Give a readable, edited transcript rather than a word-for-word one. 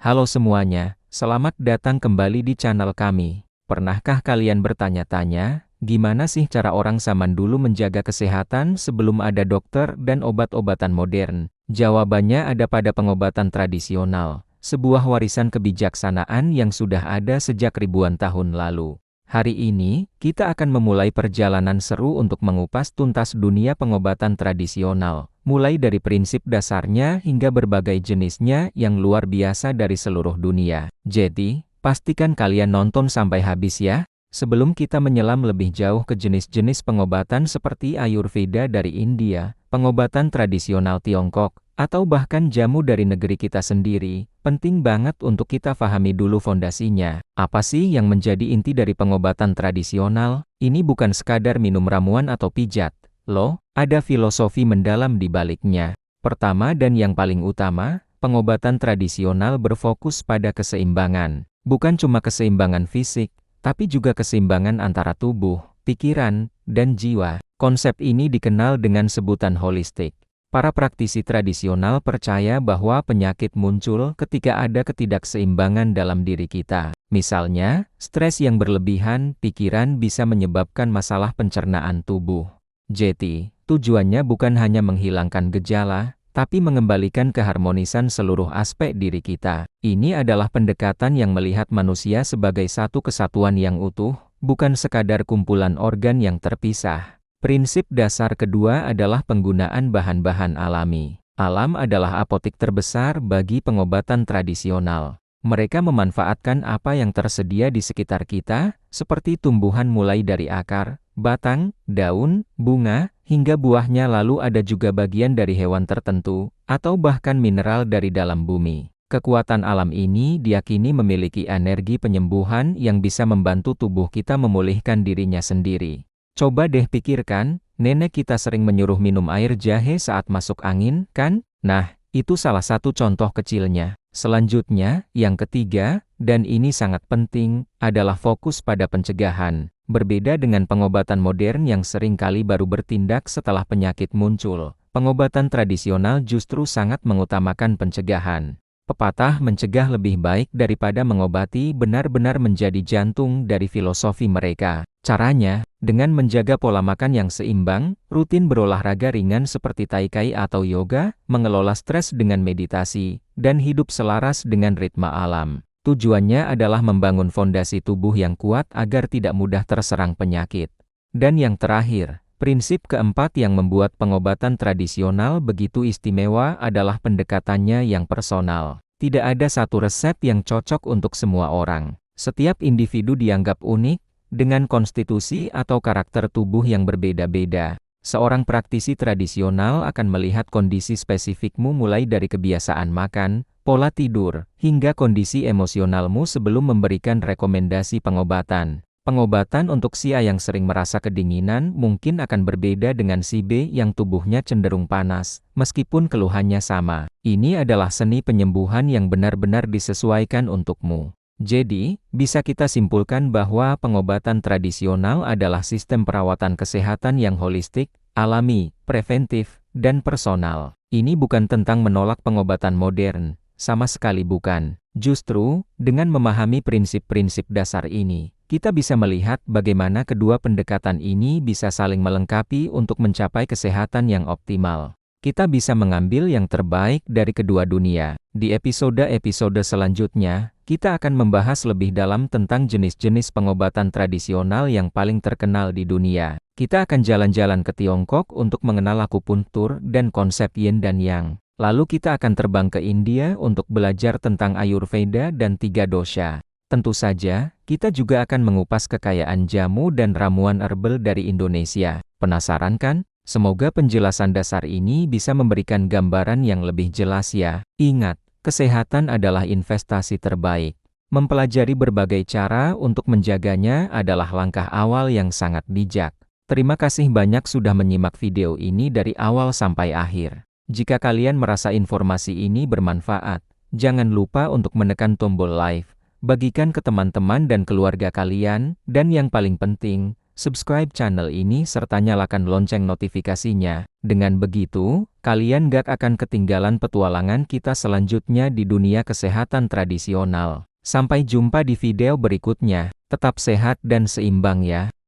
Halo semuanya, selamat datang kembali di channel kami. Pernahkah kalian bertanya-tanya, gimana sih cara orang zaman dulu menjaga kesehatan sebelum ada dokter dan obat-obatan modern? Jawabannya ada pada pengobatan tradisional, sebuah warisan kebijaksanaan yang sudah ada sejak ribuan tahun lalu. Hari ini, kita akan memulai perjalanan seru untuk mengupas tuntas dunia pengobatan tradisional, mulai dari prinsip dasarnya hingga berbagai jenisnya yang luar biasa dari seluruh dunia. Jadi, pastikan kalian nonton sampai habis ya. Sebelum kita menyelam lebih jauh ke jenis-jenis pengobatan seperti Ayurveda dari India, pengobatan tradisional Tiongkok, atau bahkan jamu dari negeri kita sendiri, penting banget untuk kita pahami dulu fondasinya. Apa sih yang menjadi inti dari pengobatan tradisional? Ini bukan sekadar minum ramuan atau pijat, loh, ada filosofi mendalam di baliknya. Pertama dan yang paling utama, pengobatan tradisional berfokus pada keseimbangan. Bukan cuma keseimbangan fisik, tapi juga keseimbangan antara tubuh, pikiran, dan jiwa. Konsep ini dikenal dengan sebutan holistik. Para praktisi tradisional percaya bahwa penyakit muncul ketika ada ketidakseimbangan dalam diri kita. Misalnya, stres yang berlebihan, pikiran bisa menyebabkan masalah pencernaan tubuh. Jadi, tujuannya bukan hanya menghilangkan gejala, tapi mengembalikan keharmonisan seluruh aspek diri kita. Ini adalah pendekatan yang melihat manusia sebagai satu kesatuan yang utuh, bukan sekadar kumpulan organ yang terpisah. Prinsip dasar kedua adalah penggunaan bahan-bahan alami. Alam adalah apotik terbesar bagi pengobatan tradisional. Mereka memanfaatkan apa yang tersedia di sekitar kita, seperti tumbuhan mulai dari akar, batang, daun, bunga, hingga buahnya, lalu ada juga bagian dari hewan tertentu, atau bahkan mineral dari dalam bumi. Kekuatan alam ini diyakini memiliki energi penyembuhan yang bisa membantu tubuh kita memulihkan dirinya sendiri. Coba deh pikirkan, nenek kita sering menyuruh minum air jahe saat masuk angin, kan? Nah, itu salah satu contoh kecilnya. Selanjutnya, yang ketiga, dan ini sangat penting, adalah fokus pada pencegahan. Berbeda dengan pengobatan modern yang sering kali baru bertindak setelah penyakit muncul, pengobatan tradisional justru sangat mengutamakan pencegahan. Pepatah mencegah lebih baik daripada mengobati benar-benar menjadi jantung dari filosofi mereka. Caranya, dengan menjaga pola makan yang seimbang, rutin berolahraga ringan seperti tai chi atau yoga, mengelola stres dengan meditasi, dan hidup selaras dengan ritme alam. Tujuannya adalah membangun fondasi tubuh yang kuat agar tidak mudah terserang penyakit. Dan yang terakhir, prinsip keempat yang membuat pengobatan tradisional begitu istimewa adalah pendekatannya yang personal. Tidak ada satu resep yang cocok untuk semua orang. Setiap individu dianggap unik, dengan konstitusi atau karakter tubuh yang berbeda-beda. Seorang praktisi tradisional akan melihat kondisi spesifikmu mulai dari kebiasaan makan, pola tidur, hingga kondisi emosionalmu sebelum memberikan rekomendasi pengobatan. Pengobatan untuk si A yang sering merasa kedinginan mungkin akan berbeda dengan si B yang tubuhnya cenderung panas, meskipun keluhannya sama. Ini adalah seni penyembuhan yang benar-benar disesuaikan untukmu. Jadi, bisa kita simpulkan bahwa pengobatan tradisional adalah sistem perawatan kesehatan yang holistik, alami, preventif, dan personal. Ini bukan tentang menolak pengobatan modern, sama sekali bukan. Justru, dengan memahami prinsip-prinsip dasar ini, kita bisa melihat bagaimana kedua pendekatan ini bisa saling melengkapi untuk mencapai kesehatan yang optimal. Kita bisa mengambil yang terbaik dari kedua dunia. Di episode-episode selanjutnya, kita akan membahas lebih dalam tentang jenis-jenis pengobatan tradisional yang paling terkenal di dunia. Kita akan jalan-jalan ke Tiongkok untuk mengenal akupuntur dan konsep yin dan yang. Lalu kita akan terbang ke India untuk belajar tentang Ayurveda dan 3 dosha. Tentu saja, kita juga akan mengupas kekayaan jamu dan ramuan herbal dari Indonesia. Penasaran kan? Semoga penjelasan dasar ini bisa memberikan gambaran yang lebih jelas ya. Ingat, kesehatan adalah investasi terbaik. Mempelajari berbagai cara untuk menjaganya adalah langkah awal yang sangat bijak. Terima kasih banyak sudah menyimak video ini dari awal sampai akhir. Jika kalian merasa informasi ini bermanfaat, jangan lupa untuk menekan tombol like, bagikan ke teman-teman dan keluarga kalian, dan yang paling penting, subscribe channel ini serta nyalakan lonceng notifikasinya. Dengan begitu, kalian gak akan ketinggalan petualangan kita selanjutnya di dunia kesehatan tradisional. Sampai jumpa di video berikutnya. Tetap sehat dan seimbang ya.